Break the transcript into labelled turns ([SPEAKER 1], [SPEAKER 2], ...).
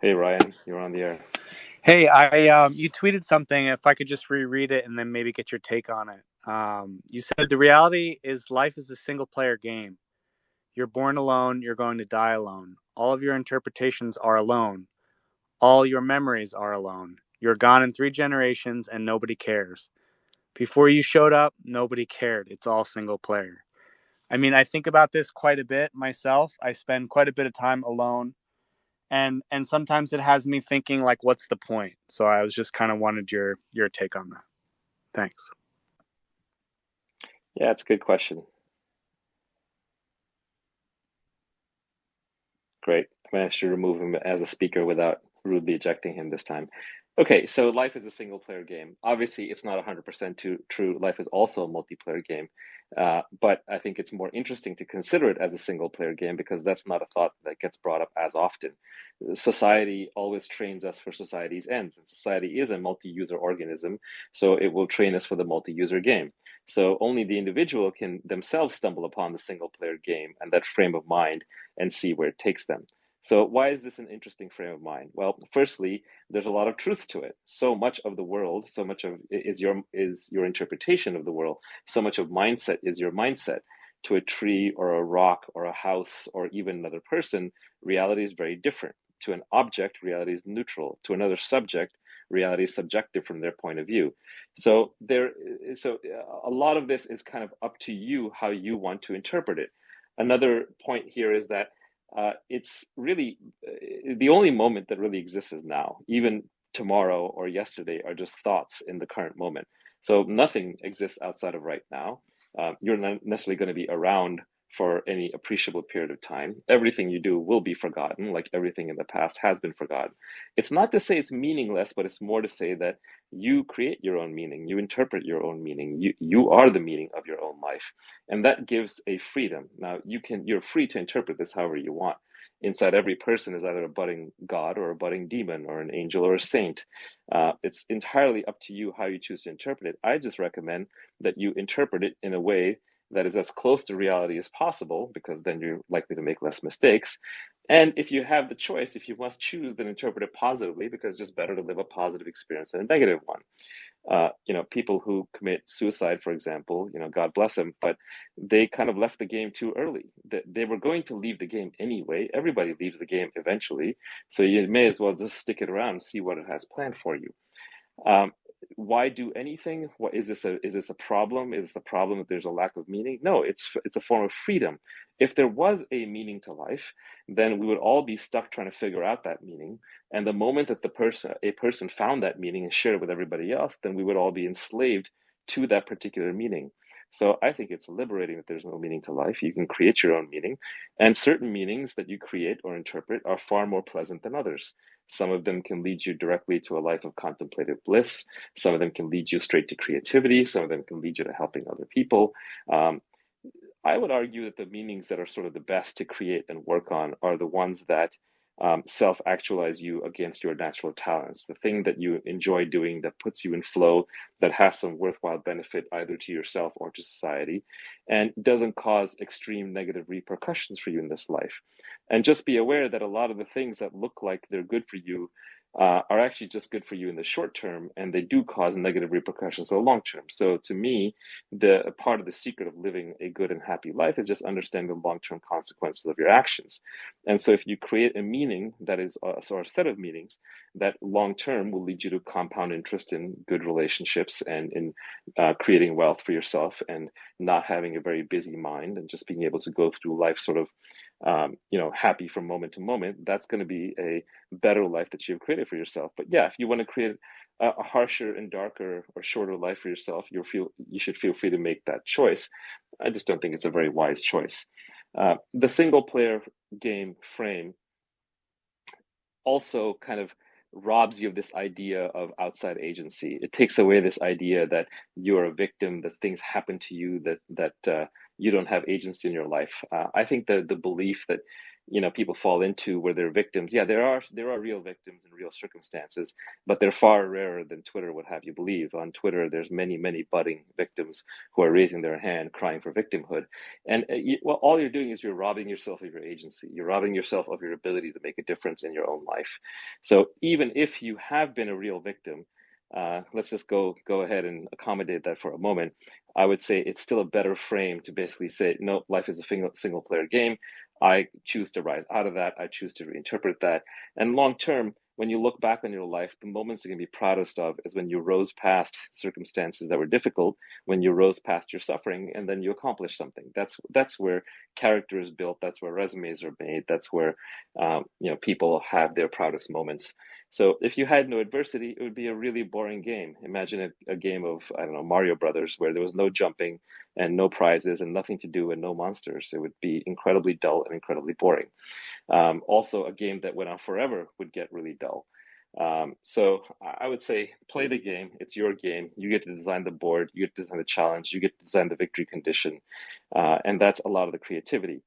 [SPEAKER 1] Hey Ryan, you're on the air.
[SPEAKER 2] Hey, I you tweeted something. If I could just reread it and then maybe get your take on it. You said the reality is life is a single player game. You're born alone. You're going to die alone. All of your interpretations are alone. All your memories are alone. You're gone in 3 generations and nobody cares. Before you showed up, nobody cared. It's all single player. I mean, I think about this quite a bit myself. I spend quite a bit of time alone, and sometimes it has me thinking like, what's the point? So I was just kind of wanted your take on that. Thanks.
[SPEAKER 1] Yeah, it's a good question. Great. I managed to remove him as a speaker without rudely ejecting him this time. Okay, so life is a single player game. Obviously, it's not 100% true. Life is also a multiplayer game. But I think it's more interesting to consider it as a single player game because that's not a thought that gets brought up as often. Society always trains us for society's ends, and society is a multi-user organism, so it will train us for the multi-user game. So only the individual can themselves stumble upon the single player game and that frame of mind and see where it takes them. So why is this an interesting frame of mind? Well, firstly, there's a lot of truth to it. So much of the world, so much of is your interpretation of the world. So much of mindset is your mindset. To a tree or a rock or a house or even another person, reality is very different. To an object, reality is neutral. To another subject, reality is subjective from their point of view. So a lot of this is kind of up to you how you want to interpret it. Another point here is that it's really the only moment that really exists is now. Even tomorrow or yesterday are just thoughts in the current moment. So nothing exists outside of right now. You're not necessarily going to be around for any appreciable period of time. Everything you do will be forgotten, like everything in the past has been forgotten. It's not to say it's meaningless, but it's more to say that you create your own meaning, you interpret your own meaning, you are the meaning of your own life. And that gives a freedom. Now you're free to interpret this however you want. Inside every person is either a budding god or a budding demon or an angel or a saint. It's entirely up to you how you choose to interpret it. I just recommend that you interpret it in a way that is as close to reality as possible, because then you're likely to make less mistakes. And if you have the choice, if you must choose, then interpret it positively, because it's just better to live a positive experience than a negative one. People who commit suicide, for example, God bless them, but they kind of left the game too early. They were going to leave the game anyway. Everybody leaves the game eventually. So you may as well just stick it around and see what it has planned for you. Um, why do anything? What is this a problem? Is this a problem that there's a lack of meaning? No, it's a form of freedom. If there was a meaning to life, then we would all be stuck trying to figure out that meaning. And the moment that a person found that meaning and shared it with everybody else, then we would all be enslaved to that particular meaning. So I think it's liberating that there's no meaning to life. You can create your own meaning, and certain meanings that you create or interpret are far more pleasant than others. Some of them can lead you directly to a life of contemplative bliss. Some of them can lead you straight to creativity. Some of them can lead you to helping other people. Um, I would argue that the meanings that are sort of the best to create and work on are the ones that self actualize you against your natural talents, the thing that you enjoy doing that puts you in flow, that has some worthwhile benefit either to yourself or to society, and doesn't cause extreme negative repercussions for you in this life. And just be aware that a lot of the things that look like they're good for you are actually just good for you in the short term, and they do cause negative repercussions in the long term. So to me, the part of the secret of living a good and happy life is just understanding the long-term consequences of your actions. And so if you create a meaning that is or a set of meanings that long-term will lead you to compound interest in good relationships and in creating wealth for yourself and not having a very busy mind and just being able to go through life sort of happy from moment to moment, that's going to be a better life that you've created for yourself. But yeah, if you want to create a harsher and darker or shorter life for yourself, you should feel free to make that choice. I just don't think it's a very wise choice. The single player game frame also kind of robs you of this idea of outside agency. It takes away this idea that you're a victim, that things happen to you, that you don't have agency in your life. I think the belief that people fall into where they're victims. Yeah, there are real victims in real circumstances, but they're far rarer than Twitter would have you believe. On Twitter, there's many budding victims who are raising their hand, crying for victimhood, and well, all you're doing is you're robbing yourself of your agency. You're robbing yourself of your ability to make a difference in your own life. So even if you have been a real victim, let's just go ahead and accommodate that for a moment. I would say it's still a better frame to basically say, no, life is a single player game. I choose to rise out of that. I choose to reinterpret that. And long term, when you look back on your life, the moments you're going to be proudest of is when you rose past circumstances that were difficult, when you rose past your suffering, and then you accomplished something. That's where character is built. That's where resumes are made. That's where people have their proudest moments. So if you had no adversity, it would be a really boring game. Imagine a game of, I don't know, Mario Brothers, where there was no jumping and no prizes and nothing to do and no monsters. It would be incredibly dull and incredibly boring. Also, a game that went on forever would get really dull. So I would say play the game. It's your game. You get to design the board. You get to design the challenge. You get to design the victory condition. And that's a lot of the creativity.